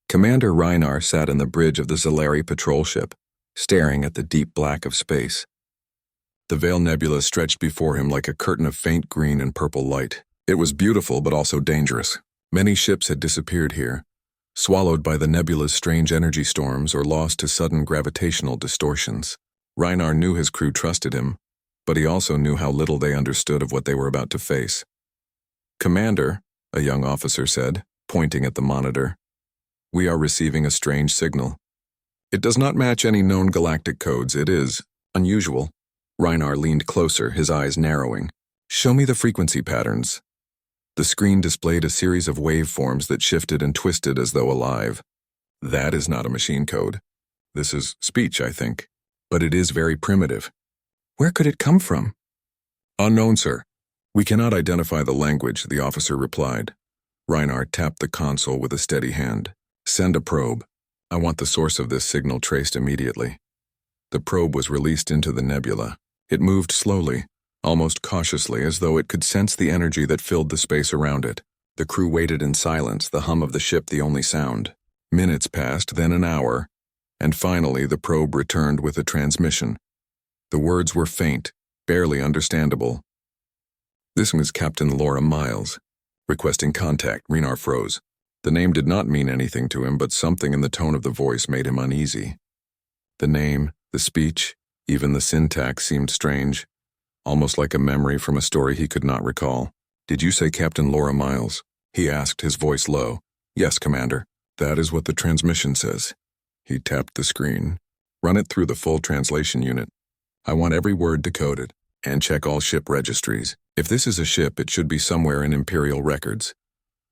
Commander Reinar sat in the bridge of the Zalari patrol ship, staring at the deep black of space. The Veil Nebula stretched before him like a curtain of faint green and purple light. It was beautiful but also dangerous. Many ships had disappeared here, swallowed by the nebula's strange energy storms or lost to sudden gravitational distortions. Reinar knew his crew trusted him, but he also knew how little they understood of what they were about to face. "Commander," a young officer said, pointing at the monitor, "we are receiving a strange signal. It does not match any known galactic codes. It is unusual." Reinar leaned closer, his eyes narrowing. "Show me the frequency patterns." The screen displayed a series of waveforms that shifted and twisted as though alive. "That is not a machine code. This is speech, I think. But it is very primitive." "Where could it come from?" "Unknown, sir. We cannot identify the language," the officer replied. Reinar tapped the console with a steady hand. "Send a probe. I want the source of this signal traced immediately." The probe was released into the nebula. It moved slowly, almost cautiously, as though it could sense the energy that filled the space around it. The crew waited in silence, the hum of the ship the only sound. Minutes passed, then an hour, and finally the probe returned with a transmission. The words were faint, barely understandable. "This was Captain Laura Miles, requesting contact." Reinar froze. The name did not mean anything to him, but something in the tone of the voice made him uneasy. The name, the speech, even the syntax seemed strange, almost like a memory from a story he could not recall. "Did you say Captain Laura Miles?" he asked, his voice low. "Yes, Commander. That is what the transmission says." He tapped the screen. "Run it through the full translation unit. I want every word decoded, and check all ship registries. If this is a ship, it should be somewhere in Imperial records."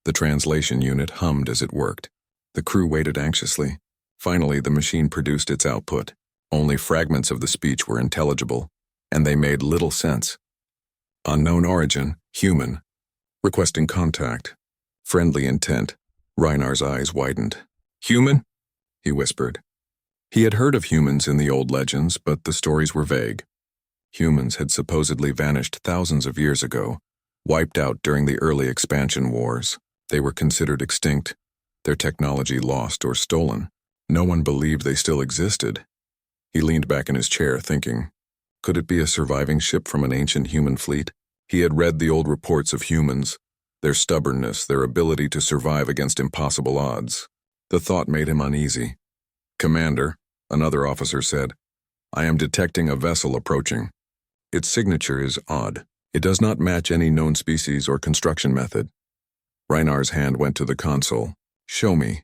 The translation unit hummed as it worked. The crew waited anxiously. Finally, the machine produced its output. Only fragments of the speech were intelligible, and they made little sense. "Unknown origin, human. Requesting contact. Friendly intent." Reinar's eyes widened. "Human?" he whispered. He had heard of humans in the old legends, but the stories were vague. Humans had supposedly vanished thousands of years ago, wiped out during the early expansion wars. They were considered extinct, their technology lost or stolen. No one believed they still existed. He leaned back in his chair, thinking, could it be a surviving ship from an ancient human fleet? He had read the old reports of humans, their stubbornness, their ability to survive against impossible odds. The thought made him uneasy. "Commander," another officer said, "I am detecting a vessel approaching. Its signature is odd. It does not match any known species or construction method." Reinar's hand went to the console. "Show me."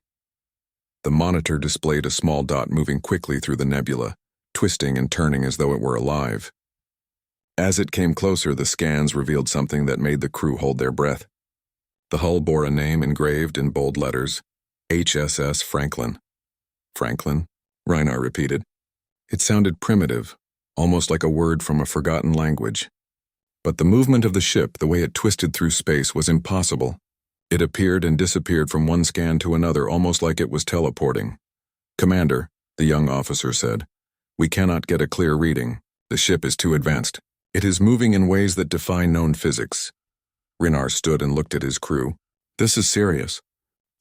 The monitor displayed a small dot moving quickly through the nebula, twisting and turning as though it were alive. As it came closer, the scans revealed something that made the crew hold their breath. The hull bore a name engraved in bold letters, HSS Franklin. "Franklin?" Reinar repeated. It sounded primitive, almost like a word from a forgotten language. But the movement of the ship, the way it twisted through space, was impossible. It appeared and disappeared from one scan to another, almost like it was teleporting. "Commander," the young officer said, "we cannot get a clear reading. The ship is too advanced. It is moving in ways that defy known physics." Reinar stood and looked at his crew. "This is serious.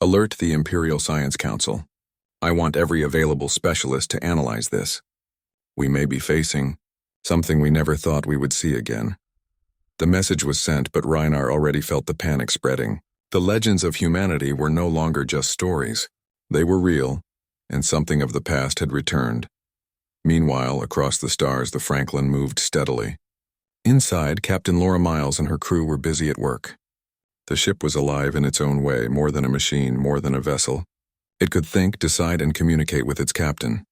Alert the Imperial Science Council. I want every available specialist to analyze this. We may be facing something we never thought we would see again." The message was sent, but Reinar already felt the panic spreading. The legends of humanity were no longer just stories. They were real, and something of the past had returned. Meanwhile, across the stars, the Franklin moved steadily. Inside, Captain Laura Miles and her crew were busy at work. The ship was alive in its own way, more than a machine, more than a vessel. It could think, decide, and communicate with its captain.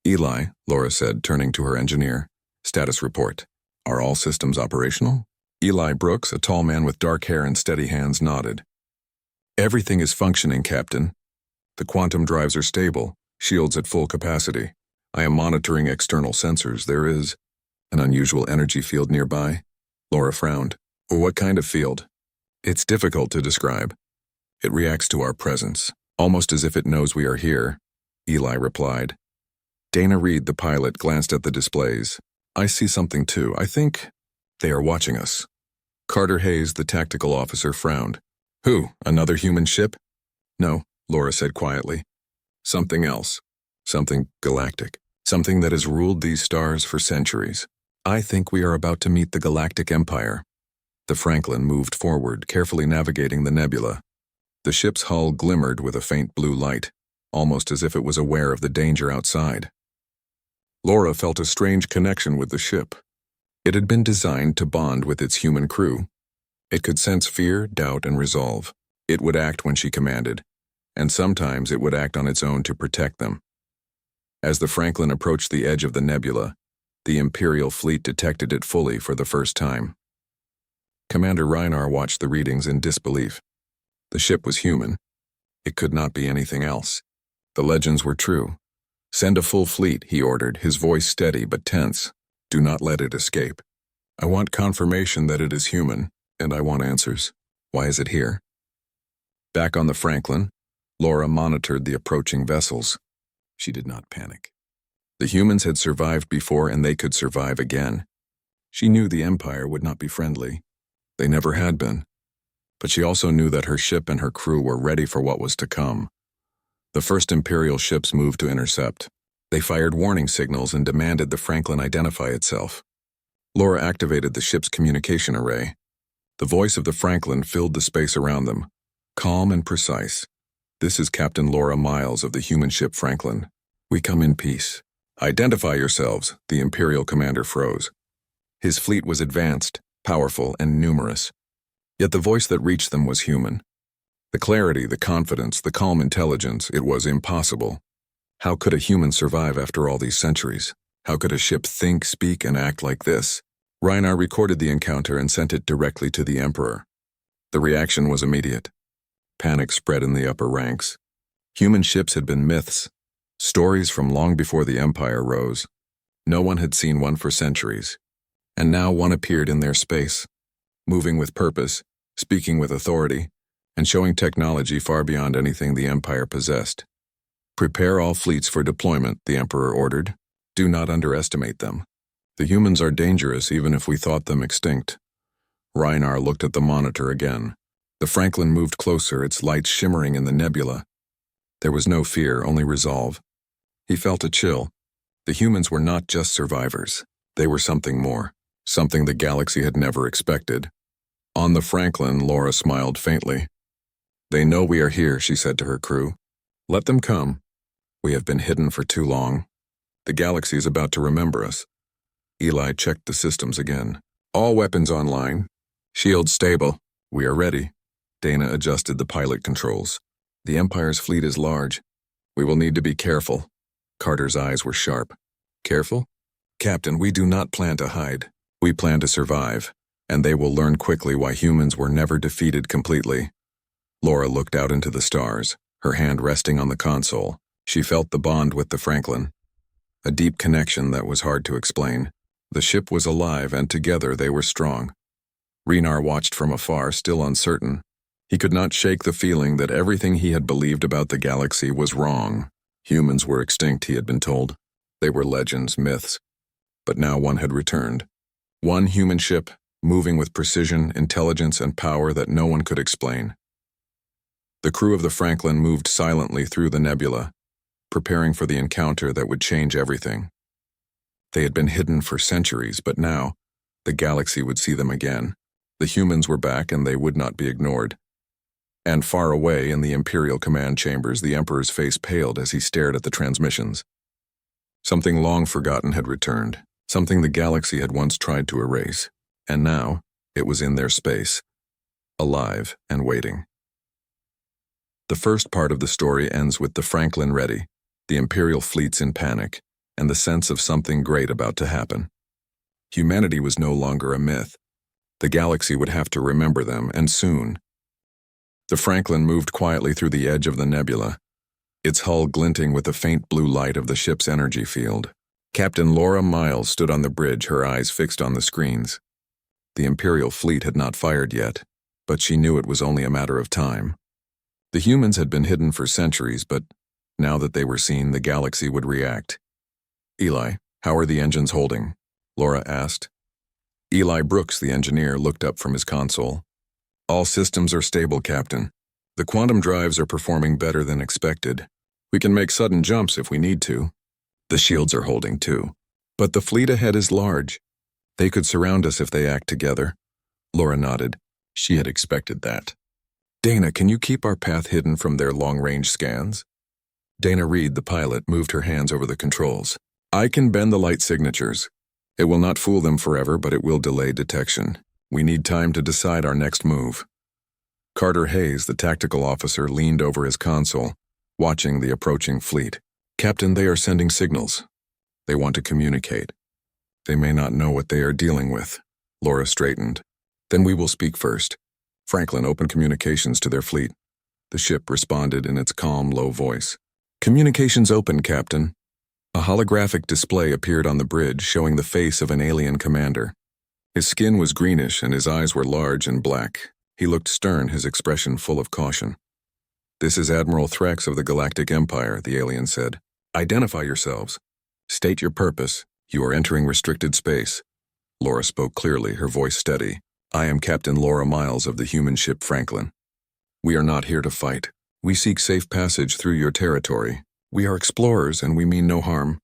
"Eli," Laura said, turning to her engineer. "Status report. Are all systems operational?" Eli Brooks, a tall man with dark hair and steady hands, nodded. "Everything is functioning, Captain. The quantum drives are stable, shields at full capacity. I am monitoring external sensors. There is an unusual energy field nearby." Laura frowned. "What kind of field?" "It's difficult to describe. It reacts to our presence, almost as if it knows we are here," Eli replied. Dana Reed, the pilot, glanced at the displays. "I see something too. I think they are watching us." Carter Hayes, the tactical officer, frowned. "Who? Another human ship?" "No," Laura said quietly. Something else. Something galactic. Something that has ruled these stars for centuries. I think we are about to meet the Galactic Empire. The Franklin moved forward, carefully navigating the nebula. The ship's hull glimmered with a faint blue light, almost as if it was aware of the danger outside. Laura felt a strange connection with the ship. It had been designed to bond with its human crew. It could sense fear, doubt, and resolve. It would act when she commanded, and sometimes it would act on its own to protect them. As the Franklin approached the edge of the nebula, the Imperial fleet detected it fully for the first time. Commander Reinar watched the readings in disbelief. The ship was human. It could not be anything else. The legends were true. Send a full fleet, he ordered, his voice steady but tense. Do not let it escape. I want confirmation that it is human, and I want answers. Why is it here? Back on the Franklin, Laura monitored the approaching vessels. She did not panic. The humans had survived before, and they could survive again. She knew the Empire would not be friendly. They never had been. But she also knew that her ship and her crew were ready for what was to come. The first Imperial ships moved to intercept. They fired warning signals and demanded the Franklin identify itself. Laura activated the ship's communication array. The voice of the Franklin filled the space around them, calm and precise. This is Captain Laura Miles of the human ship Franklin. We come in peace. Identify yourselves, the Imperial commander froze. His fleet was advanced, powerful, and numerous. Yet the voice that reached them was human. The clarity, the confidence, the calm intelligence, it was impossible. How could a human survive after all these centuries? How could a ship think, speak, and act like this? Reinar recorded the encounter and sent it directly to the Emperor. The reaction was immediate. Panic spread in the upper ranks. Human ships had been myths, stories from long before the Empire rose. No one had seen one for centuries. And now one appeared in their space, moving with purpose, speaking with authority, and showing technology far beyond anything the Empire possessed. Prepare all fleets for deployment, the Emperor ordered. Do not underestimate them. The humans are dangerous even if we thought them extinct. Reinar looked at the monitor again. The Franklin moved closer, its lights shimmering in the nebula. There was no fear, only resolve. He felt a chill. The humans were not just survivors. They were something more, something the galaxy had never expected. On the Franklin, Laura smiled faintly. They know we are here, she said to her crew. Let them come. We have been hidden for too long. The galaxy is about to remember us. Eli checked the systems again. All weapons online. Shields stable. We are ready. Dana adjusted the pilot controls. The Empire's fleet is large. We will need to be careful. Carter's eyes were sharp. Careful? Captain, we do not plan to hide. We plan to survive, and they will learn quickly why humans were never defeated completely. Laura looked out into the stars, her hand resting on the console. She felt the bond with the Franklin. A deep connection that was hard to explain. The ship was alive, and together they were strong. Reinar watched from afar, still uncertain. He could not shake the feeling that everything he had believed about the galaxy was wrong. Humans were extinct, he had been told. They were legends, myths. But now one had returned. One human ship, moving with precision, intelligence, and power that no one could explain. The crew of the Franklin moved silently through the nebula, preparing for the encounter that would change everything. They had been hidden for centuries, but now, the galaxy would see them again. The humans were back, and they would not be ignored. And far away in the Imperial command chambers, the Emperor's face paled as he stared at the transmissions. Something long forgotten had returned, something the galaxy had once tried to erase, and now it was in their space, alive and waiting. The first part of the story ends with the Franklin ready, the Imperial fleets in panic, and the sense of something great about to happen. Humanity was no longer a myth. The galaxy would have to remember them, and soon. The Franklin moved quietly through the edge of the nebula, its hull glinting with the faint blue light of the ship's energy field. Captain Laura Miles stood on the bridge, her eyes fixed on the screens. The Imperial fleet had not fired yet, but she knew it was only a matter of time. The humans had been hidden for centuries, but now that they were seen, the galaxy would react. Eli, how are the engines holding? Laura asked. Eli Brooks, the engineer, looked up from his console. All systems are stable, Captain. The quantum drives are performing better than expected. We can make sudden jumps if we need to. The shields are holding too. But the fleet ahead is large. They could surround us if they act together. Laura nodded. She had expected that. Dana, can you keep our path hidden from their long-range scans? Dana Reed, the pilot, moved her hands over the controls. I can bend the light signatures. It will not fool them forever, but it will delay detection. We need time to decide our next move. Carter Hayes, the tactical officer, leaned over his console, watching the approaching fleet. Captain, they are sending signals. They want to communicate. They may not know what they are dealing with. Laura straightened. Then we will speak first. Franklin opened communications to their fleet. The ship responded in its calm, low voice. Communications open, Captain. A holographic display appeared on the bridge showing the face of an alien commander. His skin was greenish and his eyes were large and black. He looked stern, his expression full of caution. This is Admiral Threx of the Galactic Empire, the alien said. Identify yourselves. State your purpose. You are entering restricted space. Laura spoke clearly, her voice steady. I am Captain Laura Miles of the human ship Franklin. We are not here to fight. We seek safe passage through your territory. We are explorers and we mean no harm.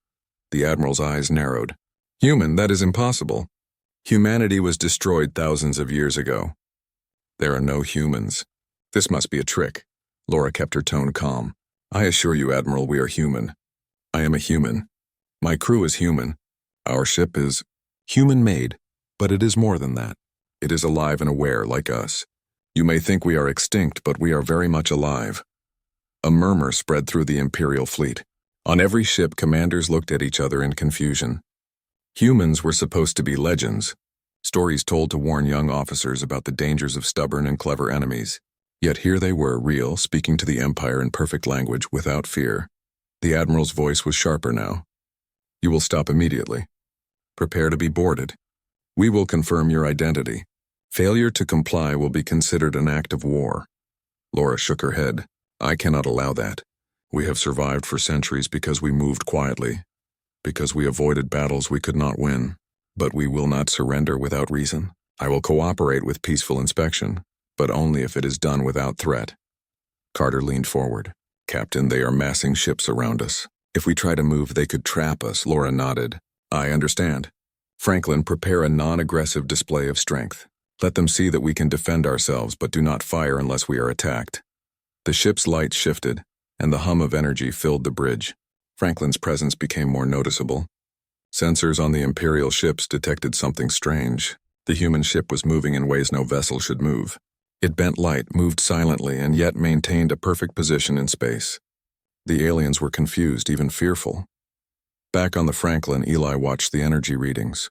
The Admiral's eyes narrowed. Human, that is impossible. Humanity was destroyed thousands of years ago. There are no humans. This must be a trick. Laura kept her tone calm. I assure you, Admiral, we are human. I am a human. My crew is human. Our ship is human-made, but it is more than that. It is alive and aware like us. You may think we are extinct, but we are very much alive. A murmur spread through the Imperial fleet. On every ship, commanders looked at each other in confusion. Humans were supposed to be legends, stories told to warn young officers about the dangers of stubborn and clever enemies. Yet here they were, real, speaking to the Empire in perfect language without fear. The Admiral's voice was sharper now. You will stop immediately. Prepare to be boarded. We will confirm your identity. Failure to comply will be considered an act of war. Laura shook her head. I cannot allow that. We have survived for centuries because we moved quietly, because we avoided battles we could not win. But we will not surrender without reason. I will cooperate with peaceful inspection, but only if it is done without threat. Carter leaned forward. Captain, they are massing ships around us. If we try to move, they could trap us. Laura nodded. I understand. Franklin, prepare a non-aggressive display of strength. Let them see that we can defend ourselves, but do not fire unless we are attacked. The ship's lights shifted, and the hum of energy filled the bridge. Franklin's presence became more noticeable. Sensors on the Imperial ships detected something strange. The human ship was moving in ways no vessel should move. It bent light, moved silently, and yet maintained a perfect position in space. The aliens were confused, even fearful. Back on the Franklin, Eli watched the energy readings.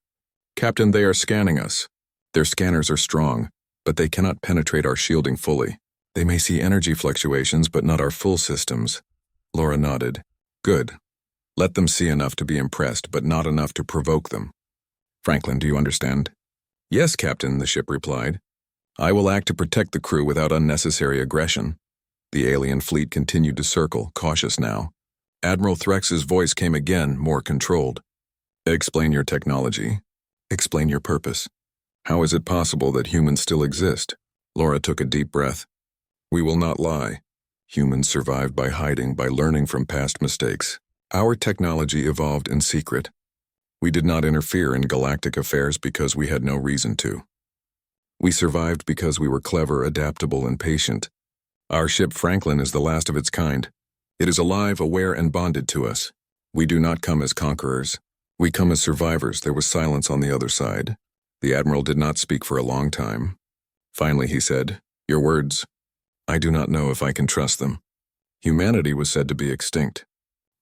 Captain, they are scanning us. Their scanners are strong, but they cannot penetrate our shielding fully. They may see energy fluctuations, but not our full systems. Laura nodded. Good. Let them see enough to be impressed, but not enough to provoke them. Franklin, do you understand? Yes, Captain, the ship replied. I will act to protect the crew without unnecessary aggression. The alien fleet continued to circle, cautious now. Admiral Threx's voice came again, more controlled. Explain your technology. Explain your purpose. How is it possible that humans still exist? Laura took a deep breath. We will not lie. Humans survived by hiding, by learning from past mistakes. Our technology evolved in secret. We did not interfere in galactic affairs because we had no reason to. We survived because we were clever, adaptable, and patient. Our ship Franklin is the last of its kind. It is alive, aware, and bonded to us. We do not come as conquerors. We come as survivors. There was silence on the other side. The Admiral did not speak for a long time. Finally, he said, Your words. I do not know if I can trust them. Humanity was said to be extinct.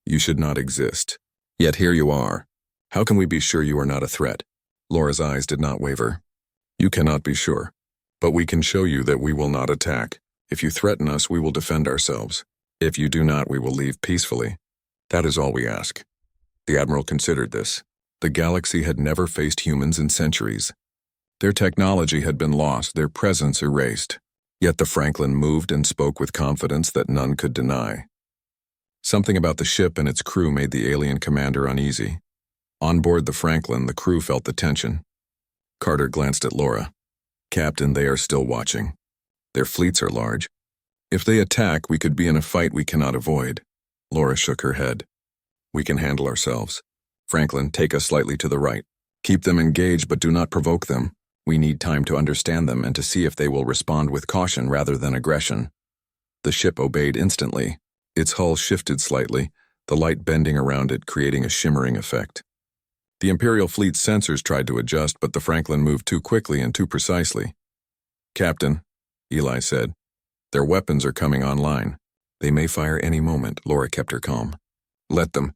You should not exist. Yet here you are. How can we be sure you are not a threat? Laura's eyes did not waver. You cannot be sure. But we can show you that we will not attack. If you threaten us, we will defend ourselves. If you do not, we will leave peacefully. That is all we ask. The Admiral considered this. The galaxy had never faced humans in centuries. Their technology had been lost, their presence erased. Yet the Franklin moved and spoke with confidence that none could deny. Something about the ship and its crew made the alien commander uneasy. On board the Franklin, the crew felt the tension. Carter glanced at Laura. Captain, they are still watching. Their fleets are large. If they attack, we could be in a fight we cannot avoid. Laura shook her head. We can handle ourselves. Franklin, take us slightly to the right. Keep them engaged, but do not provoke them. We need time to understand them and to see if they will respond with caution rather than aggression. The ship obeyed instantly. Its hull shifted slightly, the light bending around it, creating a shimmering effect. The Imperial fleet's sensors tried to adjust, but the Franklin moved too quickly and too precisely. Captain, Eli said, their weapons are coming online. They may fire any moment. Laura kept her calm. Let them.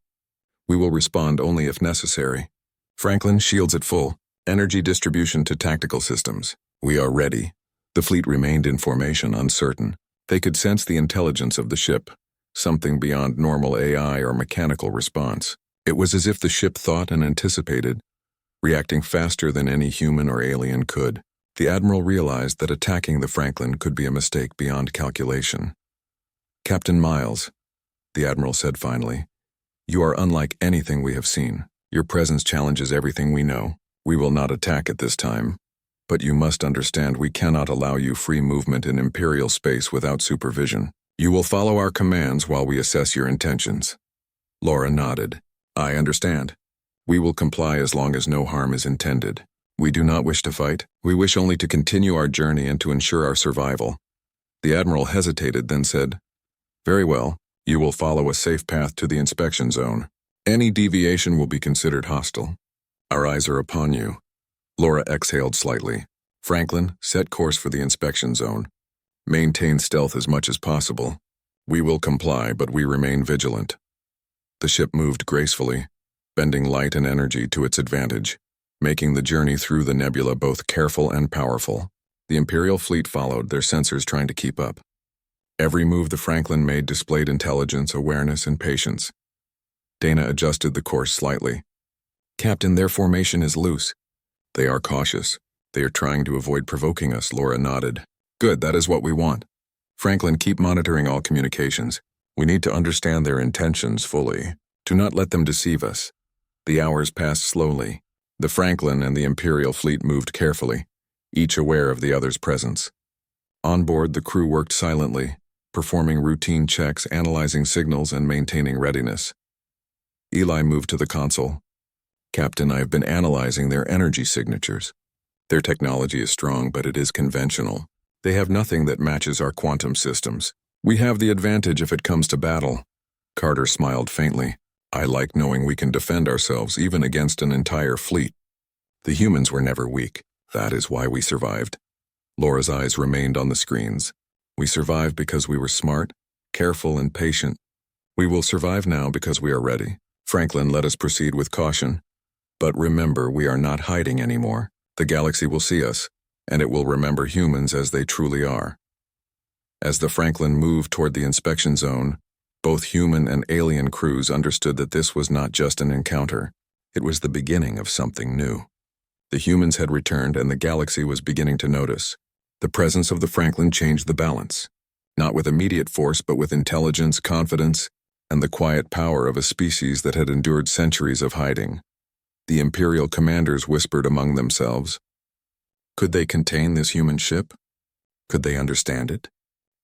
We will respond only if necessary. Franklin, shields at full. Energy distribution to tactical systems. We are ready. The fleet remained in formation, uncertain. They could sense the intelligence of the ship, something beyond normal AI or mechanical response. It was as if the ship thought and anticipated, reacting faster than any human or alien could. The Admiral realized that attacking the Franklin could be a mistake beyond calculation. Captain Miles, the Admiral said finally, you are unlike anything we have seen. Your presence challenges everything we know. We will not attack at this time, but you must understand we cannot allow you free movement in Imperial space without supervision. You will follow our commands while we assess your intentions. Laura nodded. I understand. We will comply as long as no harm is intended. We do not wish to fight. We wish only to continue our journey and to ensure our survival. The Admiral hesitated, then said, Very well. You will follow a safe path to the inspection zone. Any deviation will be considered hostile. Our eyes are upon you. Laura exhaled slightly. Franklin, set course for the inspection zone. Maintain stealth as much as possible. We will comply, but we remain vigilant. The ship moved gracefully, bending light and energy to its advantage, making the journey through the nebula both careful and powerful. The Imperial fleet followed, their sensors trying to keep up. Every move the Franklin made displayed intelligence, awareness, and patience. Dana adjusted the course slightly. Captain, their formation is loose. They are cautious. They are trying to avoid provoking us, Laura nodded. Good, that is what we want. Franklin, keep monitoring all communications. We need to understand their intentions fully. Do not let them deceive us. The hours passed slowly. The Franklin and the Imperial fleet moved carefully, each aware of the other's presence. On board, the crew worked silently, performing routine checks, analyzing signals, and maintaining readiness. Eli moved to the console. Captain, I have been analyzing their energy signatures. Their technology is strong, but it is conventional. They have nothing that matches our quantum systems. We have the advantage if it comes to battle. Carter smiled faintly. I like knowing we can defend ourselves even against an entire fleet. The humans were never weak. That is why we survived. Laura's eyes remained on the screens. We survived because we were smart, careful, and patient. We will survive now because we are ready. Franklin, let us proceed with caution. But remember, we are not hiding anymore. The galaxy will see us, and it will remember humans as they truly are. As the Franklin moved toward the inspection zone, both human and alien crews understood that this was not just an encounter. It was the beginning of something new. The humans had returned, and the galaxy was beginning to notice. The presence of the Franklin changed the balance, not with immediate force, but with intelligence, confidence, and the quiet power of a species that had endured centuries of hiding. The Imperial commanders whispered among themselves. Could they contain this human ship? Could they understand it?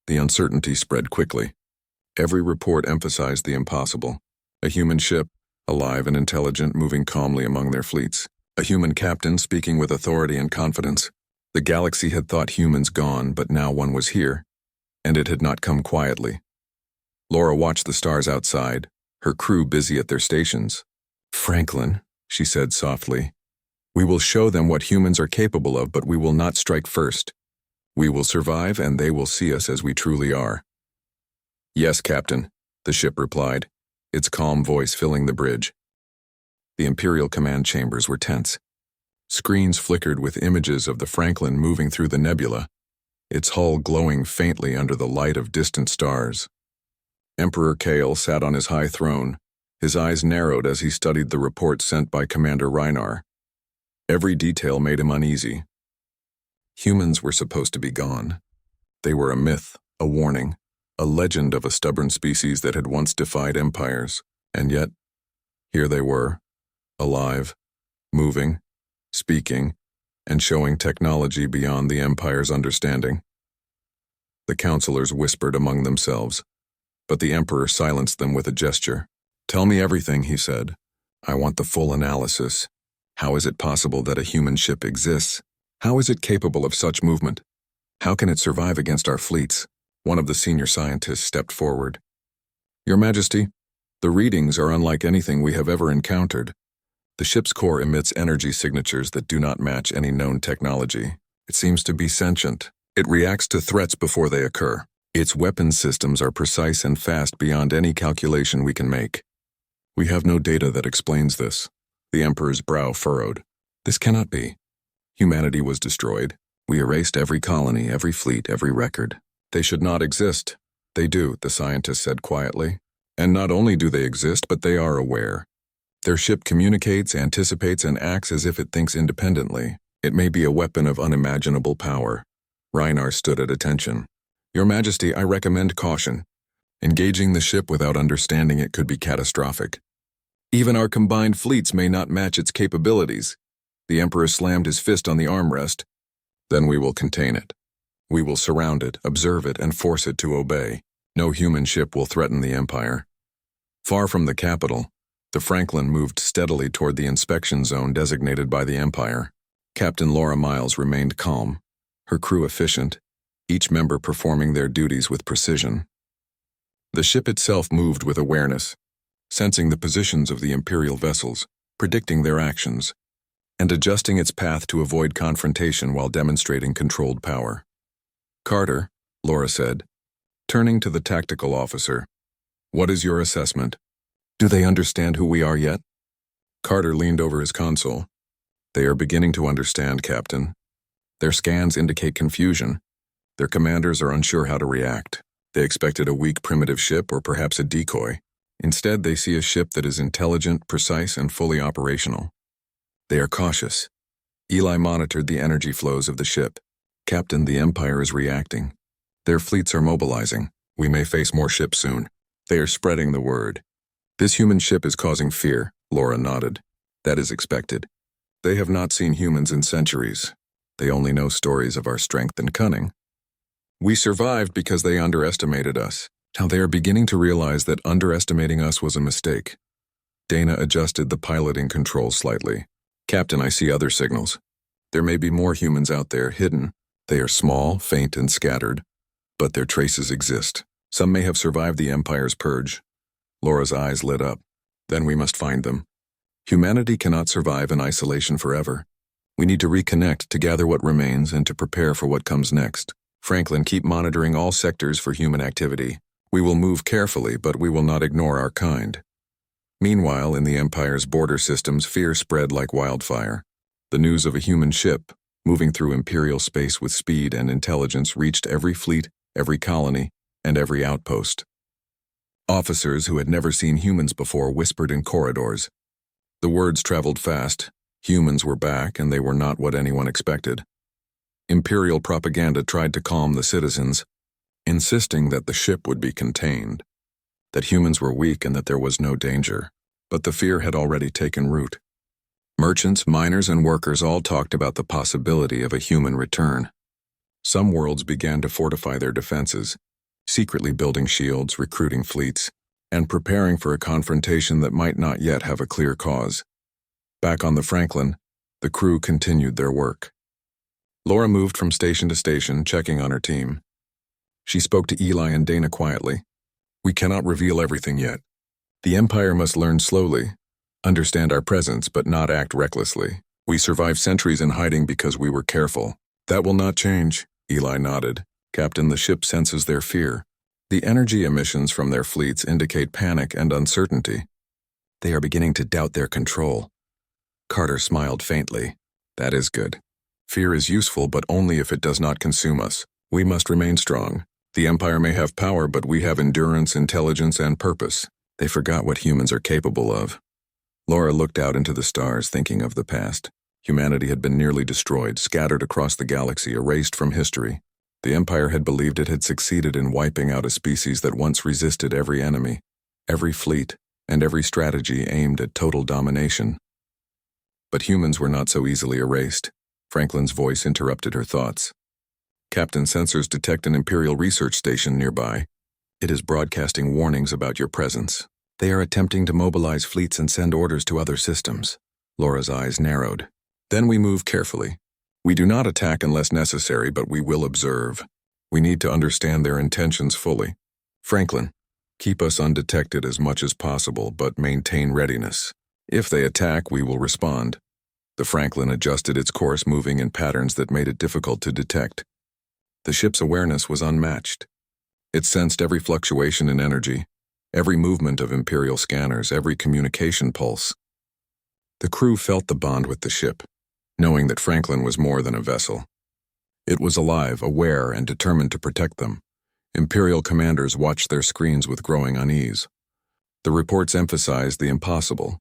The uncertainty spread quickly. Every report emphasized the impossible. A human ship, alive and intelligent, moving calmly among their fleets. A human captain speaking with authority and confidence. The galaxy had thought humans gone, but now one was here, and it had not come quietly. Laura watched the stars outside, her crew busy at their stations. Franklin, she said softly, we will show them what humans are capable of, but we will not strike first. We will survive, and they will see us as we truly are. Yes, Captain, the ship replied, its calm voice filling the bridge. The Imperial command chambers were tense. Screens flickered with images of the Franklin moving through the nebula, its hull glowing faintly under the light of distant stars. Emperor Kale sat on his high throne, his eyes narrowed as he studied the reports sent by Commander Reinar. Every detail made him uneasy. Humans were supposed to be gone. They were a myth, a warning, a legend of a stubborn species that had once defied empires, and yet, here they were, alive, moving, speaking, and showing technology beyond the Empire's understanding. The counselors whispered among themselves, but the Emperor silenced them with a gesture. "Tell me everything," he said. "I want the full analysis. How is it possible that a human ship exists? How is it capable of such movement? How can it survive against our fleets?" One of the senior scientists stepped forward. "Your Majesty, the readings are unlike anything we have ever encountered. The ship's core emits energy signatures that do not match any known technology. It seems to be sentient. It reacts to threats before they occur. Its weapon systems are precise and fast beyond any calculation we can make. We have no data that explains this." The Emperor's brow furrowed. "This cannot be. Humanity was destroyed. We erased every colony, every fleet, every record. They should not exist." "They do," the scientist said quietly. "And not only do they exist, but they are aware. Their ship communicates, anticipates, and acts as if it thinks independently. It may be a weapon of unimaginable power." Reinar stood at attention. "Your Majesty, I recommend caution. Engaging the ship without understanding it could be catastrophic. Even our combined fleets may not match its capabilities." The Emperor slammed his fist on the armrest. "Then we will contain it. We will surround it, observe it, and force it to obey. No human ship will threaten the Empire." Far from the capital, the Franklin moved steadily toward the inspection zone designated by the Empire. Captain Laura Miles remained calm, her crew efficient, each member performing their duties with precision. The ship itself moved with awareness, sensing the positions of the Imperial vessels, predicting their actions, and adjusting its path to avoid confrontation while demonstrating controlled power. "Carter," Laura said, turning to the tactical officer, "what is your assessment? Do they understand who we are yet?" Carter leaned over his console. "They are beginning to understand, Captain. Their scans indicate confusion. Their commanders are unsure how to react. They expected a weak primitive ship or perhaps a decoy. Instead, they see a ship that is intelligent, precise, and fully operational. They are cautious." Eli monitored the energy flows of the ship. "Captain, the Empire is reacting. Their fleets are mobilizing. We may face more ships soon. They are spreading the word." "This human ship is causing fear," Laura nodded. "That is expected. They have not seen humans in centuries. They only know stories of our strength and cunning. We survived because they underestimated us. Now they are beginning to realize that underestimating us was a mistake." Dana adjusted the piloting controls slightly. "Captain, I see other signals. There may be more humans out there, hidden. They are small, faint, and scattered, but their traces exist. Some may have survived the Empire's purge." Laura's eyes lit up. "Then we must find them. Humanity cannot survive in isolation forever. We need to reconnect to gather what remains and to prepare for what comes next. Franklin, keep monitoring all sectors for human activity. We will move carefully, but we will not ignore our kind." Meanwhile, in the Empire's border systems, fear spread like wildfire. The news of a human ship, moving through Imperial space with speed and intelligence, reached every fleet, every colony, and every outpost. Officers who had never seen humans before whispered in corridors. The words traveled fast. Humans were back, and they were not what anyone expected. Imperial propaganda tried to calm the citizens, insisting that the ship would be contained, that humans were weak and that there was no danger. But the fear had already taken root. Merchants, miners, and workers all talked about the possibility of a human return. Some worlds began to fortify their defenses, secretly building shields, recruiting fleets, and preparing for a confrontation that might not yet have a clear cause. Back on the Franklin, the crew continued their work. Laura moved from station to station, checking on her team. She spoke to Eli and Dana quietly. "We cannot reveal everything yet. The Empire must learn slowly, understand our presence, but not act recklessly. We survived centuries in hiding because we were careful. That will not change," Eli nodded. "Captain, the ship senses their fear. The energy emissions from their fleets indicate panic and uncertainty. They are beginning to doubt their control." Carter smiled faintly. "That is good. Fear is useful, but only if it does not consume us. We must remain strong. The Empire may have power, but we have endurance, intelligence, and purpose. They forgot what humans are capable of." Laura looked out into the stars, thinking of the past. Humanity had been nearly destroyed, scattered across the galaxy, erased from history. The Empire had believed it had succeeded in wiping out a species that once resisted every enemy, every fleet, and every strategy aimed at total domination. But humans were not so easily erased. Franklin's voice interrupted her thoughts. Captain, sensors detect an Imperial research station nearby. It is broadcasting warnings about your presence. They are attempting to mobilize fleets and send orders to other systems. Laura's eyes narrowed. Then we move carefully. We do not attack unless necessary, but we will observe. We need to understand their intentions fully. Franklin, keep us undetected as much as possible, but maintain readiness. If they attack, we will respond. The Franklin adjusted its course, moving in patterns that made it difficult to detect. The ship's awareness was unmatched. It sensed every fluctuation in energy, every movement of Imperial scanners, every communication pulse. The crew felt the bond with the ship, knowing that Franklin was more than a vessel. It was alive, aware, and determined to protect them. Imperial commanders watched their screens with growing unease. The reports emphasized the impossible.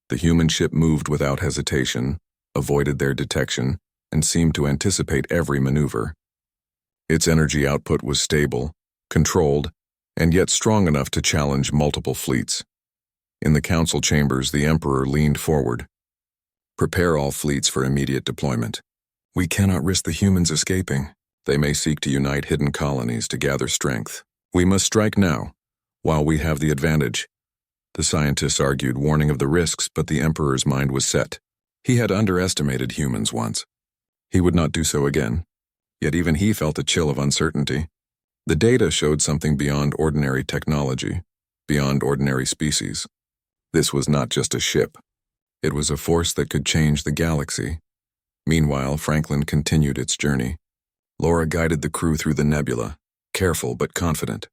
The human ship moved without hesitation, avoided their detection, and seemed to anticipate every maneuver. Its energy output was stable, controlled, and yet strong enough to challenge multiple fleets. In the council chambers, the Emperor leaned forward. Prepare all fleets for immediate deployment. We cannot risk the humans escaping. They may seek to unite hidden colonies to gather strength. We must strike now, while we have the advantage. The scientists argued, warning of the risks, but the Emperor's mind was set. He had underestimated humans once. He would not do so again. Yet even he felt a chill of uncertainty. The data showed something beyond ordinary technology, beyond ordinary species. This was not just a ship. It was a force that could change the galaxy. Meanwhile, Franklin continued its journey. Laura guided the crew through the nebula, careful but confident.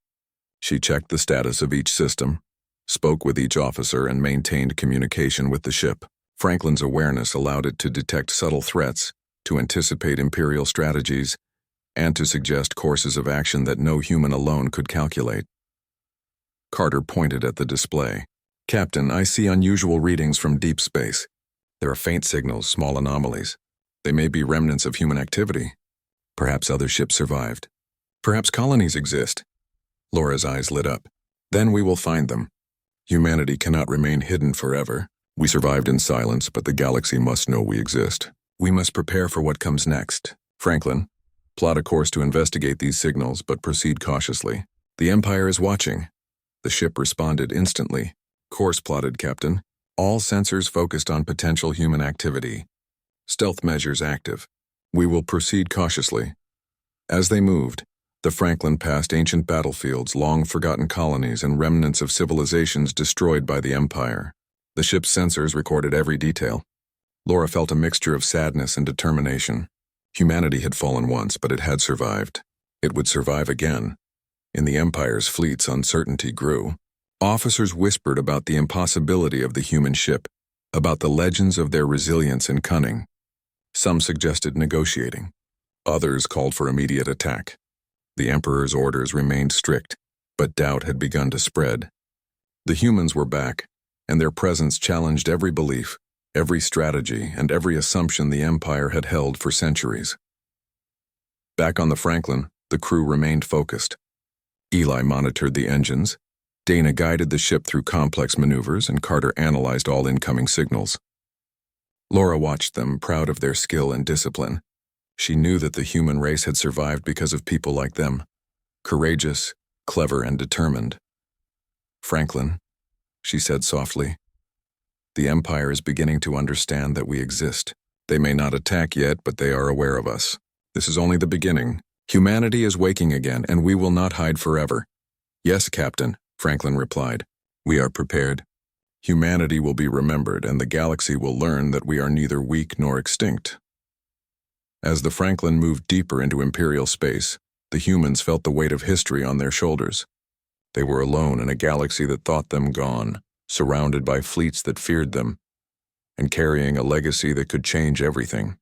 She checked the status of each system, spoke with each officer, and maintained communication with the ship. Franklin's awareness allowed it to detect subtle threats, to anticipate Imperial strategies, and to suggest courses of action that no human alone could calculate. Carter pointed at the display. Captain, I see unusual readings from deep space. There are faint signals, small anomalies. They may be remnants of human activity. Perhaps other ships survived. Perhaps colonies exist. Laura's eyes lit up. Then we will find them. Humanity cannot remain hidden forever. We survived in silence, but the galaxy must know we exist. We must prepare for what comes next. Franklin, plot a course to investigate these signals, but proceed cautiously. The Empire is watching. The ship responded instantly. Course plotted, Captain. All sensors focused on potential human activity. Stealth measures active. We will proceed cautiously. As they moved, the Franklin passed ancient battlefields, long-forgotten colonies, and remnants of civilizations destroyed by the Empire. The ship's sensors recorded every detail. Laura felt a mixture of sadness and determination. Humanity had fallen once, but it had survived. It would survive again. In the Empire's fleets, uncertainty grew. Officers whispered about the impossibility of the human ship, about the legends of their resilience and cunning. Some suggested negotiating. Others called for immediate attack. The Emperor's orders remained strict, but doubt had begun to spread. The humans were back, and their presence challenged every belief, every strategy, and every assumption the Empire had held for centuries. Back on the Franklin, the crew remained focused. Eli monitored the engines, Dana guided the ship through complex maneuvers, and Carter analyzed all incoming signals. Laura watched them, proud of their skill and discipline. She knew that the human race had survived because of people like them, courageous, clever, and determined. Franklin, she said softly, the Empire is beginning to understand that we exist. They may not attack yet, but they are aware of us. This is only the beginning. Humanity is waking again, and we will not hide forever. Yes, Captain, Franklin replied. We are prepared. Humanity will be remembered, and the galaxy will learn that we are neither weak nor extinct. As the Franklin moved deeper into Imperial space, the humans felt the weight of history on their shoulders. They were alone in a galaxy that thought them gone, surrounded by fleets that feared them, and carrying a legacy that could change everything.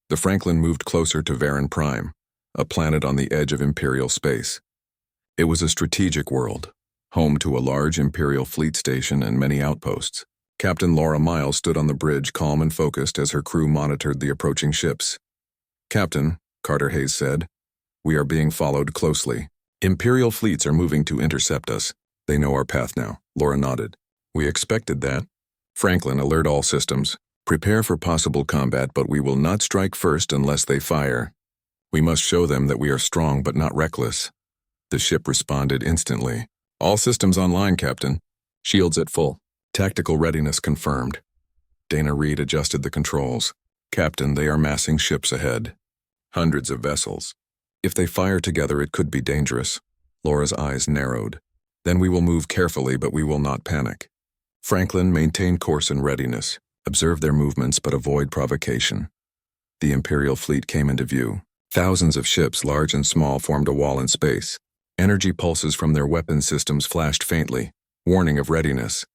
The Franklin moved closer to Varan Prime, a planet on the edge of Imperial space. It was a strategic world, home to a large Imperial fleet station and many outposts. Captain Laura Miles stood on the bridge, calm and focused, as her crew monitored the approaching ships. Captain, Carter Hayes said, we are being followed closely. Imperial fleets are moving to intercept us. They know our path now. Laura nodded. We expected that. Franklin, alert all systems. Prepare for possible combat, but we will not strike first unless they fire. We must show them that we are strong but not reckless. The ship responded instantly. All systems online, Captain. Shields at full. Tactical readiness confirmed. Dana Reed adjusted the controls. Captain, they are massing ships ahead. Hundreds of vessels. If they fire together, it could be dangerous. Laura's eyes narrowed. Then we will move carefully, but we will not panic. Franklin, maintain course and readiness. Observe their movements, but avoid provocation. The Imperial fleet came into view. Thousands of ships, large and small, formed a wall in space. Energy pulses from their weapon systems flashed faintly, warning of readiness.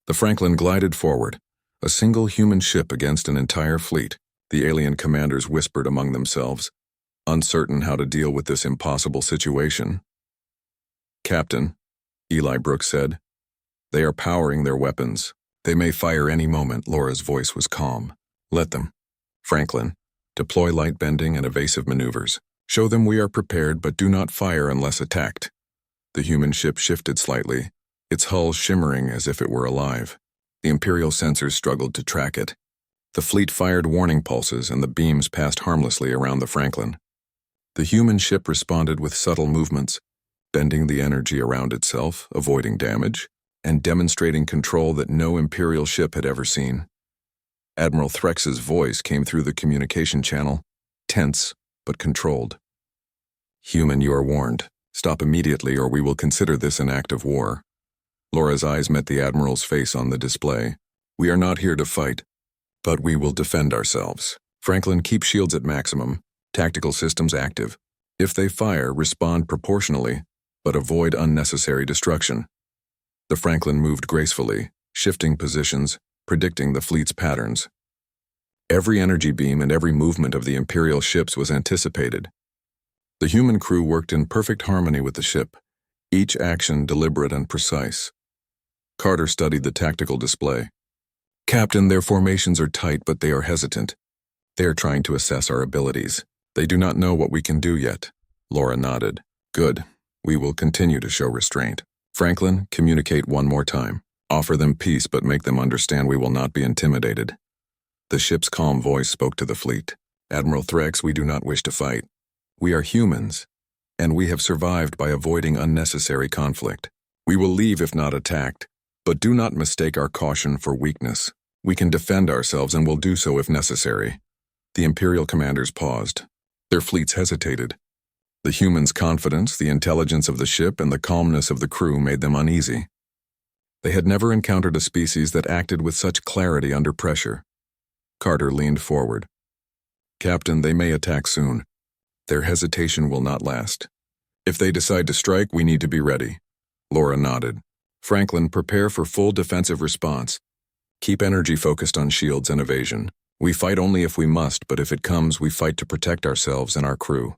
The Franklin glided forward, a single human ship against an entire fleet. The alien commanders whispered among themselves, uncertain how to deal with this impossible situation. Captain, Eli Brooks said, they are powering their weapons. They may fire any moment. Laura's voice was calm. Let them. Franklin, deploy light bending and evasive maneuvers. Show them we are prepared, but do not fire unless attacked. The human ship shifted slightly, its hull shimmering as if it were alive. The Imperial sensors struggled to track it. The fleet fired warning pulses, and the beams passed harmlessly around the Franklin. The human ship responded with subtle movements, bending the energy around itself, avoiding damage, and demonstrating control that no Imperial ship had ever seen. Admiral Threx's voice came through the communication channel, tense but controlled. Human, you are warned. Stop immediately, or we will consider this an act of war. Laura's eyes met the Admiral's face on the display. We are not here to fight, but we will defend ourselves. Franklin, keep shields at maximum, tactical systems active. If they fire, respond proportionally, but avoid unnecessary destruction. The Franklin moved gracefully, shifting positions, predicting the fleet's patterns. Every energy beam and every movement of the Imperial ships was anticipated. The human crew worked in perfect harmony with the ship, each action deliberate and precise. Carter studied the tactical display. Captain, their formations are tight, but they are hesitant. They are trying to assess our abilities. They do not know what we can do yet. Laura nodded. Good. We will continue to show restraint. Franklin, communicate one more time. Offer them peace, but make them understand we will not be intimidated. The ship's calm voice spoke to the fleet. Admiral Threx, we do not wish to fight. We are humans, and we have survived by avoiding unnecessary conflict. We will leave if not attacked, but do not mistake our caution for weakness. We can defend ourselves and will do so if necessary. The Imperial commanders paused. Their fleets hesitated. The humans' confidence, the intelligence of the ship, and the calmness of the crew made them uneasy. They had never encountered a species that acted with such clarity under pressure. Carter leaned forward. Captain, they may attack soon. Their hesitation will not last. If they decide to strike, we need to be ready. Laura nodded. Franklin, prepare for full defensive response. Keep energy focused on shields and evasion. We fight only if we must, but if it comes, we fight to protect ourselves and our crew.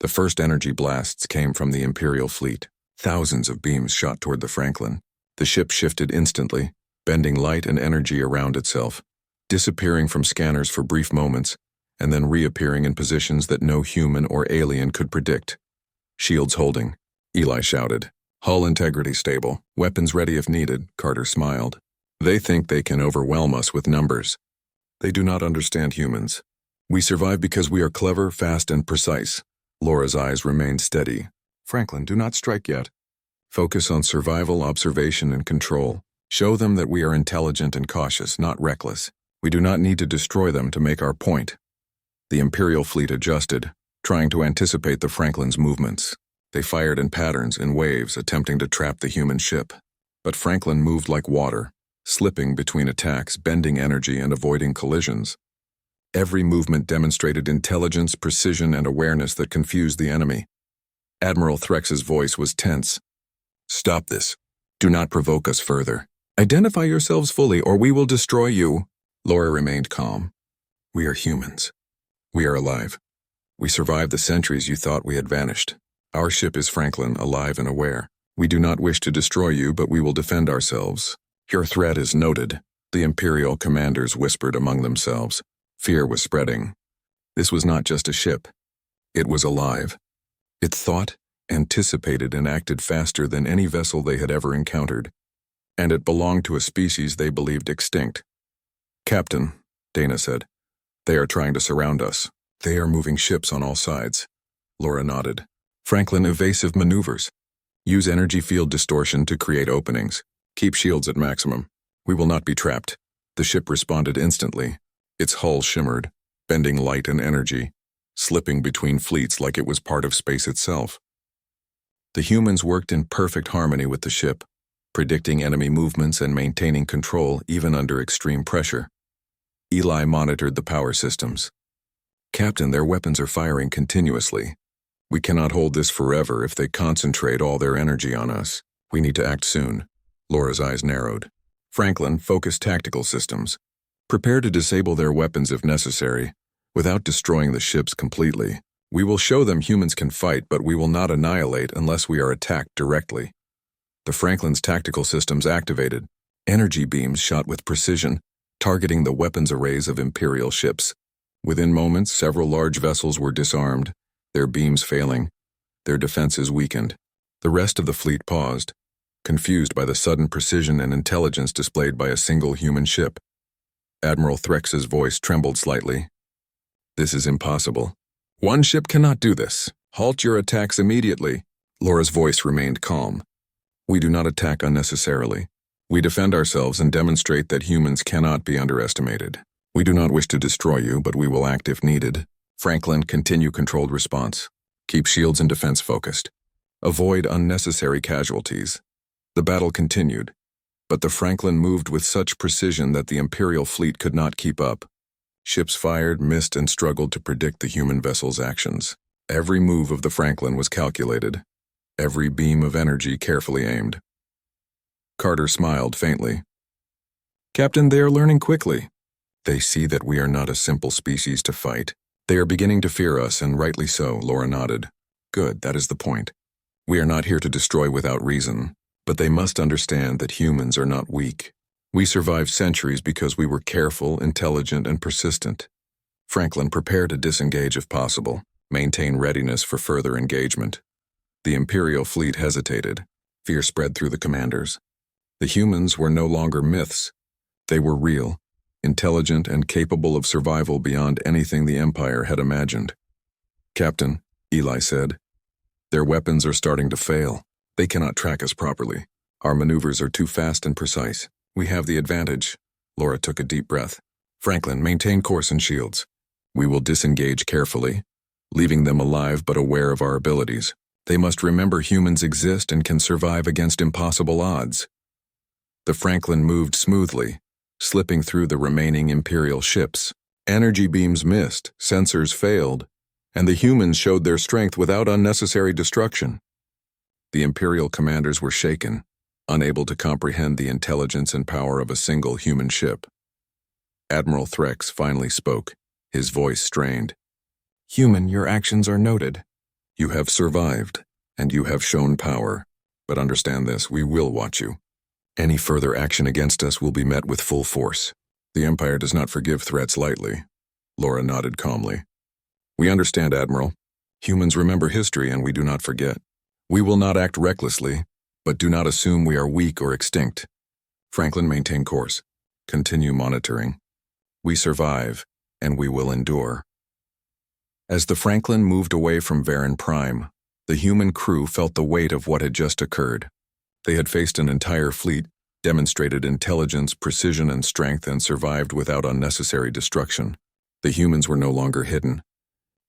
The first energy blasts came from the Imperial fleet. Thousands of beams shot toward the Franklin. The ship shifted instantly, bending light and energy around itself, disappearing from scanners for brief moments, and then reappearing in positions that no human or alien could predict. Shields holding, Eli shouted. Hull integrity stable, weapons ready if needed, Carter smiled. They think they can overwhelm us with numbers. They do not understand humans. We survive because we are clever, fast, and precise. Laura's eyes remained steady. Franklin, do not strike yet. Focus on survival, observation, and control. Show them that we are intelligent and cautious, not reckless. We do not need to destroy them to make our point. The Imperial fleet adjusted, trying to anticipate the Franklin's movements. They fired in patterns, in waves, attempting to trap the human ship. But Franklin moved like water, slipping between attacks, bending energy, and avoiding collisions. Every movement demonstrated intelligence, precision, and awareness that confused the enemy. Admiral Threx's voice was tense. Stop this. Do not provoke us further. Identify yourselves fully, or we will destroy you. Laura remained calm. We are humans. We are alive. We survived the centuries you thought we had vanished. Our ship is Franklin, alive and aware. We do not wish to destroy you, but we will defend ourselves. Your threat is noted. The Imperial commanders whispered among themselves. Fear was spreading. This was not just a ship. It was alive. It thought, anticipated, and acted faster than any vessel they had ever encountered. And it belonged to a species they believed extinct. Captain, Dana said, they are trying to surround us. They are moving ships on all sides. Laura nodded. Franklin, evasive maneuvers. Use energy field distortion to create openings. Keep shields at maximum. We will not be trapped. The ship responded instantly. Its hull shimmered, bending light and energy, slipping between fleets like it was part of space itself. The humans worked in perfect harmony with the ship, predicting enemy movements and maintaining control even under extreme pressure. Eli monitored the power systems. Captain, their weapons are firing continuously. We cannot hold this forever if they concentrate all their energy on us. We need to act soon. Laura's eyes narrowed. Franklin, focus tactical systems. Prepare to disable their weapons if necessary, without destroying the ships completely. We will show them humans can fight, but we will not annihilate unless we are attacked directly. The Franklin's tactical systems activated. Energy beams shot with precision, targeting the weapons arrays of Imperial ships. Within moments, several large vessels were disarmed, their beams failing, their defenses weakened. The rest of the fleet paused, confused by the sudden precision and intelligence displayed by a single human ship. Admiral Threx's voice trembled slightly. This is impossible. One ship cannot do this. Halt your attacks immediately. Laura's voice remained calm. We do not attack unnecessarily. We defend ourselves and demonstrate that humans cannot be underestimated. We do not wish to destroy you, but we will act if needed. Franklin, continue controlled response. Keep shields and defense focused. Avoid unnecessary casualties. The battle continued, but the Franklin moved with such precision that the Imperial fleet could not keep up. Ships fired, missed, and struggled to predict the human vessel's actions. Every move of the Franklin was calculated, every beam of energy carefully aimed. Carter smiled faintly. Captain, they are learning quickly. They see that we are not a simple species to fight. They are beginning to fear us, and rightly so, Laura nodded. Good, that is the point. We are not here to destroy without reason, but they must understand that humans are not weak. We survived centuries because we were careful, intelligent, and persistent. Franklin, prepare to disengage if possible. Maintain readiness for further engagement. The Imperial fleet hesitated. Fear spread through the commanders. The humans were no longer myths. They were real, intelligent, and capable of survival beyond anything the Empire had imagined. Captain, Eli said, their weapons are starting to fail. They cannot track us properly. Our maneuvers are too fast and precise. We have the advantage. Laura took a deep breath. Franklin, maintain course and shields. We will disengage carefully, leaving them alive but aware of our abilities. They must remember humans exist and can survive against impossible odds. The Franklin moved smoothly, slipping through the remaining Imperial ships. Energy beams missed, sensors failed, and the humans showed their strength without unnecessary destruction. The Imperial commanders were shaken, unable to comprehend the intelligence and power of a single human ship. Admiral Threx finally spoke, his voice strained. Human, your actions are noted. You have survived, and you have shown power. But understand this, we will watch you. Any further action against us will be met with full force. The Empire does not forgive threats lightly. Laura nodded calmly. We understand, Admiral. Humans remember history and we do not forget. We will not act recklessly, but do not assume we are weak or extinct. Franklin, maintain course. Continue monitoring. We survive, and we will endure. As the Franklin moved away from Varen Prime, the human crew felt the weight of what had just occurred. They had faced an entire fleet, demonstrated intelligence, precision, and strength, and survived without unnecessary destruction. The humans were no longer hidden.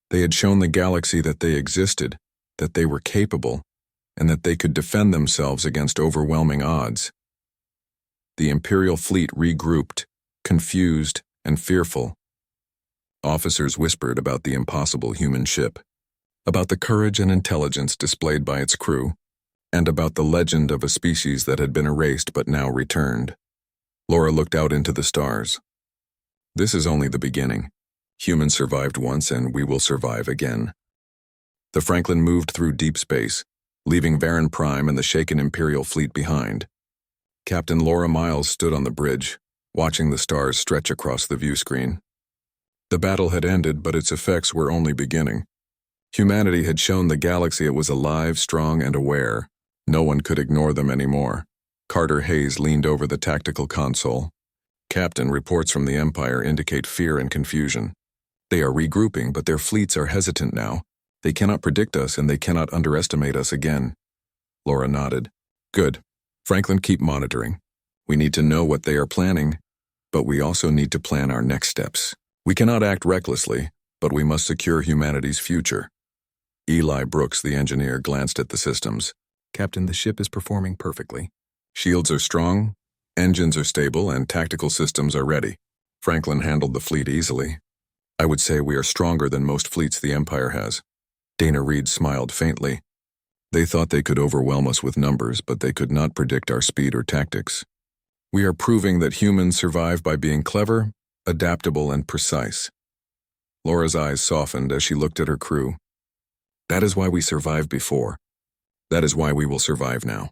They had shown the galaxy that they existed, that they were capable, and that they could defend themselves against overwhelming odds. The Imperial fleet regrouped, confused and fearful. Officers whispered about the impossible human ship, about the courage and intelligence displayed by its crew, and about the legend of a species that had been erased but now returned. Laura looked out into the stars. This is only the beginning. Humans survived once, and we will survive again. The Franklin moved through deep space, leaving Varen Prime and the shaken Imperial fleet behind. Captain Laura Miles stood on the bridge, watching the stars stretch across the viewscreen. The battle had ended, but its effects were only beginning. Humanity had shown the galaxy it was alive, strong, and aware. No one could ignore them anymore. Carter Hayes leaned over the tactical console. Captain, reports from the Empire indicate fear and confusion. They are regrouping, but their fleets are hesitant now. They cannot predict us and they cannot underestimate us again. Laura nodded. Good. Franklin, keep monitoring. We need to know what they are planning, but we also need to plan our next steps. We cannot act recklessly, but we must secure humanity's future. Eli Brooks, the engineer, glanced at the systems. Captain, the ship is performing perfectly. Shields are strong, engines are stable, and tactical systems are ready. Franklin handled the fleet easily. I would say we are stronger than most fleets the Empire has. Dana Reed smiled faintly. They thought they could overwhelm us with numbers, but they could not predict our speed or tactics. We are proving that humans survive by being clever, adaptable, and precise. Laura's eyes softened as she looked at her crew. That is why we survived before. That is why we will survive now.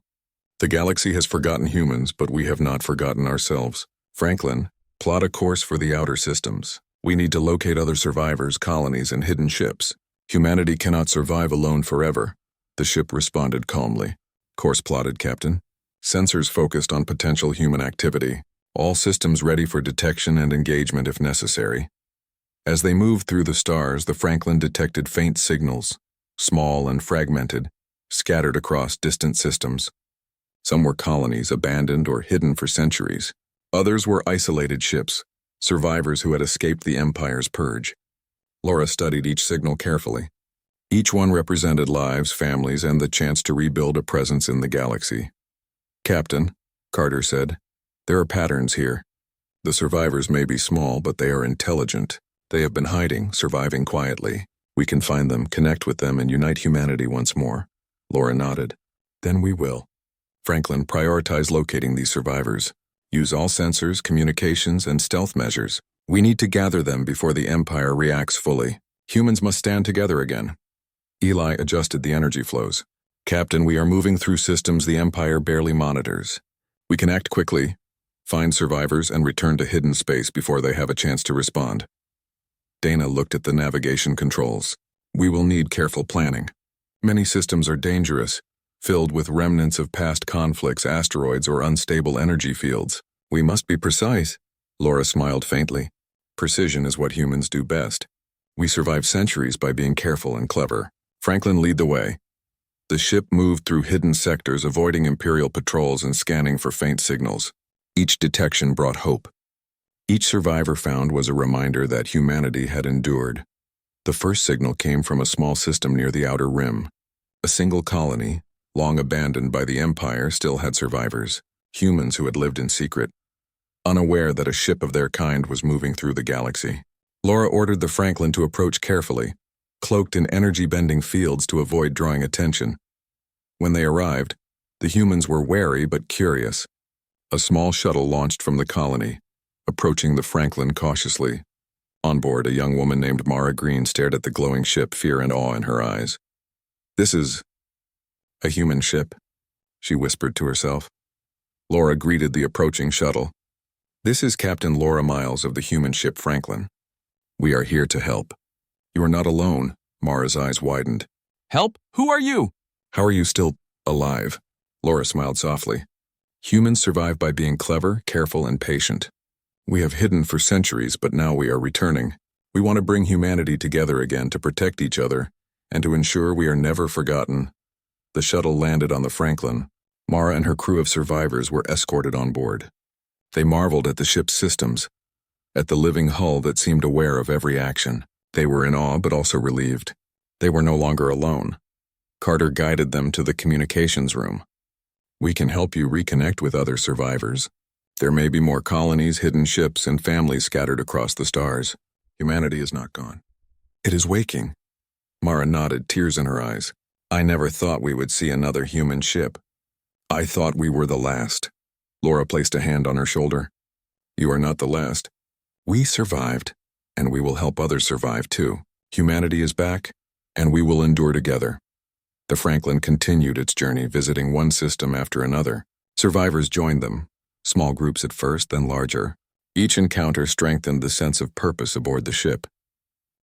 The galaxy has forgotten humans, but we have not forgotten ourselves. Franklin, plot a course for the outer systems. We need to locate other survivors, colonies, and hidden ships. Humanity cannot survive alone forever. The ship responded calmly. Course plotted, Captain. Sensors focused on potential human activity. All systems ready for detection and engagement if necessary. As they moved through the stars, the Franklin detected faint signals, small and fragmented, scattered across distant systems. Some were colonies abandoned or hidden for centuries. Others were isolated ships, survivors who had escaped the Empire's purge. Laura studied each signal carefully. Each one represented lives, families, and the chance to rebuild a presence in the galaxy. Captain, Carter said, there are patterns here. The survivors may be small, but they are intelligent. They have been hiding, surviving quietly. We can find them, connect with them, and unite humanity once more. Laura nodded. Then we will. Franklin, prioritize locating these survivors. Use all sensors, communications, and stealth measures. We need to gather them before the Empire reacts fully. Humans must stand together again. Eli adjusted the energy flows. Captain, we are moving through systems the Empire barely monitors. We can act quickly, find survivors, and return to hidden space before they have a chance to respond. Dana looked at the navigation controls. We will need careful planning. Many systems are dangerous, filled with remnants of past conflicts, asteroids, or unstable energy fields. We must be precise. Laura smiled faintly. Precision is what humans do best. We survive centuries by being careful and clever. Franklin, lead the way. The ship moved through hidden sectors, avoiding Imperial patrols and scanning for faint signals. Each detection brought hope. Each survivor found was a reminder that humanity had endured. The first signal came from a small system near the outer rim. A single colony, long abandoned by the Empire, still had survivors, humans who had lived in secret, unaware that a ship of their kind was moving through the galaxy. Laura ordered the Franklin to approach carefully, cloaked in energy-bending fields to avoid drawing attention. When they arrived, the humans were wary but curious. A small shuttle launched from the colony, approaching the Franklin cautiously. On board, a young woman named Mara Green stared at the glowing ship, fear and awe in her eyes. This is a human ship, she whispered to herself. Laura greeted the approaching shuttle. This is Captain Laura Miles of the human ship Franklin. We are here to help. You are not alone. Mara's eyes widened. Help? Who are you? How are you still alive? Laura smiled softly. Humans survive by being clever, careful, and patient. We have hidden for centuries, but now we are returning. We want to bring humanity together again to protect each other and to ensure we are never forgotten. The shuttle landed on the Franklin. Mara and her crew of survivors were escorted on board. They marveled at the ship's systems, at the living hull that seemed aware of every action. They were in awe but also relieved. They were no longer alone. Carter guided them to the communications room. We can help you reconnect with other survivors. There may be more colonies, hidden ships, and families scattered across the stars. Humanity is not gone. It is waking. Mara nodded, tears in her eyes. I never thought we would see another human ship. I thought we were the last. Laura placed a hand on her shoulder. You are not the last. We survived, and we will help others survive too. Humanity is back, and we will endure together. The Franklin continued its journey, visiting one system after another. Survivors joined them, small groups at first, then larger. Each encounter strengthened the sense of purpose aboard the ship.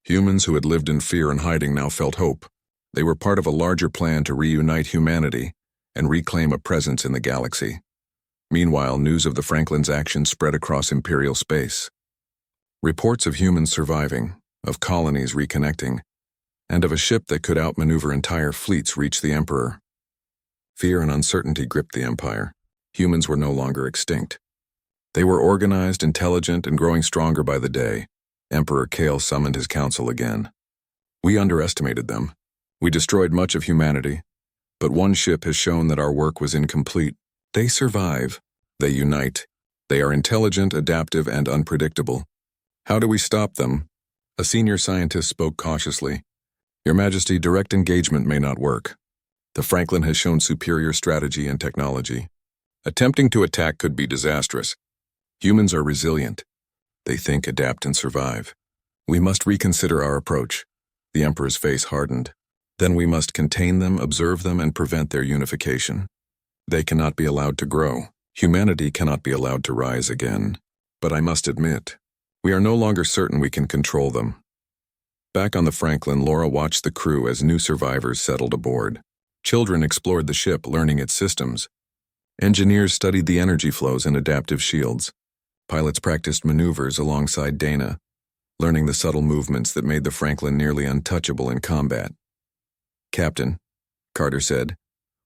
Humans who had lived in fear and hiding now felt hope. They were part of a larger plan to reunite humanity and reclaim a presence in the galaxy. Meanwhile, news of the Franklin's actions spread across Imperial space. Reports of humans surviving, of colonies reconnecting, and of a ship that could outmaneuver entire fleets reach the Emperor. Fear and uncertainty gripped the Empire. Humans were no longer extinct. They were organized, intelligent, and growing stronger by the day. Emperor Kale summoned his council again. We underestimated them. We destroyed much of humanity, but one ship has shown that our work was incomplete. They survive. They unite. They are intelligent, adaptive, and unpredictable. How do we stop them? A senior scientist spoke cautiously. Your Majesty, direct engagement may not work. The Franklin has shown superior strategy and technology. Attempting to attack could be disastrous. Humans are resilient. They think, adapt, and survive. We must reconsider our approach. The Emperor's face hardened. Then we must contain them, observe them, and prevent their unification. They cannot be allowed to grow. Humanity cannot be allowed to rise again. But I must admit, we are no longer certain we can control them. Back on the Franklin, Laura watched the crew as new survivors settled aboard. Children explored the ship, learning its systems. Engineers studied the energy flows and adaptive shields. Pilots practiced maneuvers alongside Dana, learning the subtle movements that made the Franklin nearly untouchable in combat. Captain, Carter said,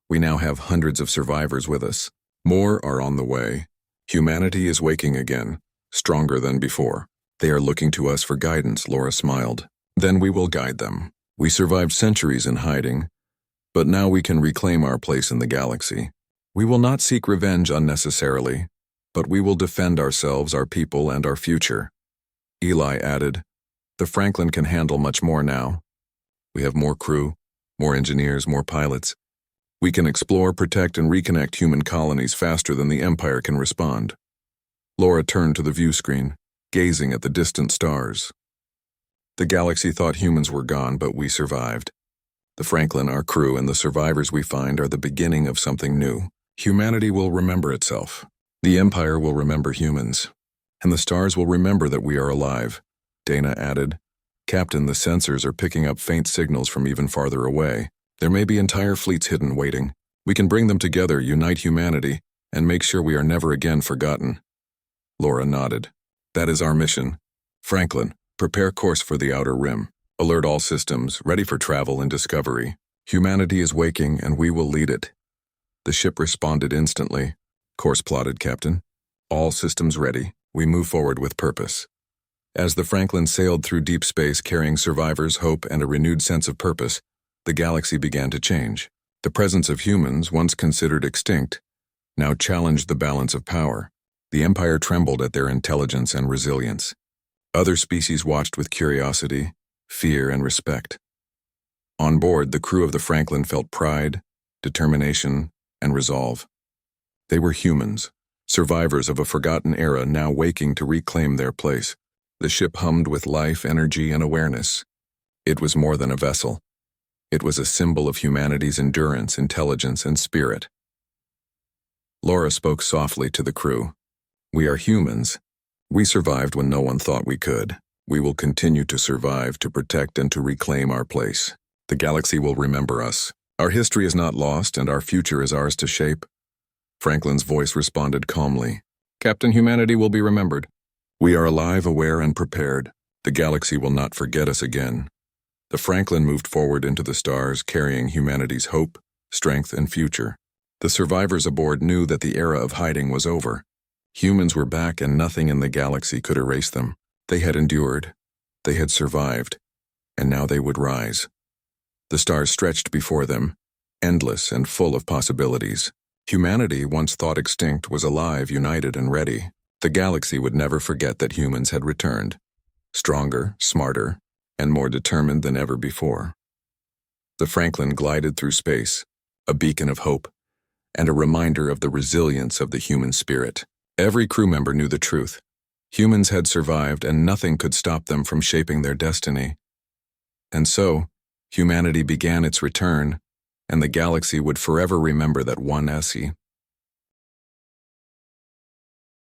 we now have hundreds of survivors with us. More are on the way. Humanity is waking again, stronger than before. They are looking to us for guidance, Laura smiled. Then we will guide them. We survived centuries in hiding, but now we can reclaim our place in the galaxy. We will not seek revenge unnecessarily, but we will defend ourselves, our people, and our future. Eli added, the Franklin can handle much more now. We have more crew, more engineers, more pilots. We can explore, protect, and reconnect human colonies faster than the Empire can respond. Laura turned to the view screen, gazing at the distant stars. The galaxy thought humans were gone, but we survived. The Franklin, our crew, and the survivors we find are the beginning of something new. Humanity will remember itself. The Empire will remember humans. And the stars will remember that we are alive. Dana added, Captain, the sensors are picking up faint signals from even farther away. There may be entire fleets hidden, waiting. We can bring them together, unite humanity, and make sure we are never again forgotten. Laura nodded. That is our mission. Franklin, prepare course for the Outer Rim. Alert all systems, ready for travel and discovery. Humanity is waking, and we will lead it. The ship responded instantly. Course plotted, Captain. All systems ready. We move forward with purpose. As the Franklin sailed through deep space carrying survivors, hope, and a renewed sense of purpose, the galaxy began to change. The presence of humans, once considered extinct, now challenged the balance of power. The Empire trembled at their intelligence and resilience. Other species watched with curiosity, fear, and respect. On board, the crew of the Franklin felt pride, determination, and resolve. They were humans, survivors of a forgotten era now waking to reclaim their place. The ship hummed with life, energy, and awareness. It was more than a vessel. It was a symbol of humanity's endurance, intelligence, and spirit. Laura spoke softly to the crew. We are humans. We survived when no one thought we could. We will continue to survive, to protect, and to reclaim our place. The galaxy will remember us. Our history is not lost, and our future is ours to shape. Franklin's voice responded calmly. Captain, humanity will be remembered. We are alive, aware, and prepared. The galaxy will not forget us again. The Franklin moved forward into the stars, carrying humanity's hope, strength, and future. The survivors aboard knew that the era of hiding was over. Humans were back, and nothing in the galaxy could erase them. They had endured. They had survived. And now they would rise. The stars stretched before them, endless and full of possibilities. Humanity, once thought extinct, was alive, united, and ready. The galaxy would never forget that humans had returned, stronger, smarter, and more determined than ever before. The Franklin glided through space, a beacon of hope, and a reminder of the resilience of the human spirit. Every crew member knew the truth. Humans had survived, and nothing could stop them from shaping their destiny. And so, humanity began its return, and the galaxy would forever remember that one SE